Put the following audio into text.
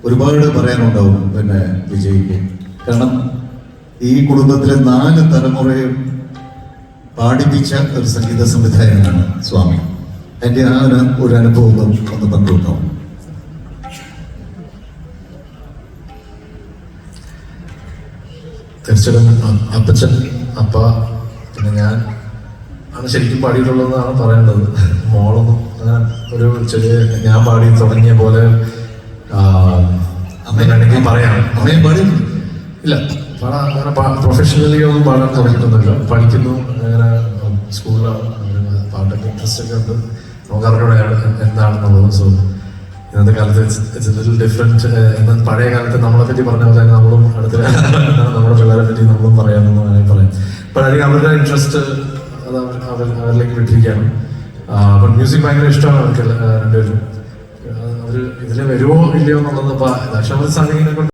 ഒരുപാട് പറയാനുണ്ടാവും പിന്നെ വിജയ്ക്ക്. കാരണം ഈ കുടുംബത്തിലെ 4 തലമുറയും പാടിപ്പിച്ച ഒരു സംഗീത സംവിധായകനാണ് സ്വാമി. എൻ്റെ ആ ഒരു അനുഭവം ഒന്ന് പങ്കുവെക്കാം. തീർച്ചയായിട്ടും അപ്പച്ചൻ, അപ്പ, പിന്നെ ഞാൻ ആണ് ശരിക്കും പാടിയിട്ടുള്ളതെന്നാണ് പറയേണ്ടത്. മോളൊന്നും അങ്ങനെ ഒരു ചെറിയ ഞാൻ പാടി തുടങ്ങിയ പോലെ അമ്മേനാണെങ്കിൽ പറയാം. അമ്മയും പാടിയിട്ടുണ്ട്? ഇല്ല, പാടാൻ അങ്ങനെ പ്രൊഫഷണലി ഒന്നും പാടാൻ തുടങ്ങിയിട്ടൊന്നുമില്ല. പഠിക്കുന്നു, അങ്ങനെ സ്കൂളിൽ പാട്ടൊക്കെ ഇൻട്രസ്റ്റ് ഒക്കെ ഉണ്ട്. നോക്കാറിനോട് എന്താണെന്നുള്ളത്. സോ ഇന്നത്തെ കാലത്ത് ഇറ്റ്സ് ലിറ്റിൽ ഡിഫറെൻറ്റ്. എന്നാൽ പഴയ കാലത്ത് നമ്മളെ പറ്റി പറഞ്ഞ പോലെ നമ്മളും അടുത്ത നമ്മുടെ പിള്ളേരെ പറ്റി നമ്മളും പറയാമെന്ന് വേണമെങ്കിൽ പറയാം. അപ്പോൾ അല്ലെങ്കിൽ അവരുടെ ഇൻട്രസ്റ്റ് അത് അവരിലേക്ക് വിട്ടിരിക്കുകയാണ്. അപ്പം മ്യൂസിക് ഭയങ്കര ഇഷ്ടമാണ് അവർക്ക് രണ്ടുപേരും. അവർ ഇതിൽ വരുമോ ഇല്ലയോ എന്നുള്ളത് ഇപ്പോൾ ദക്ഷാമൃത് സാധിക്കുന്നതിനെ കൊണ്ട്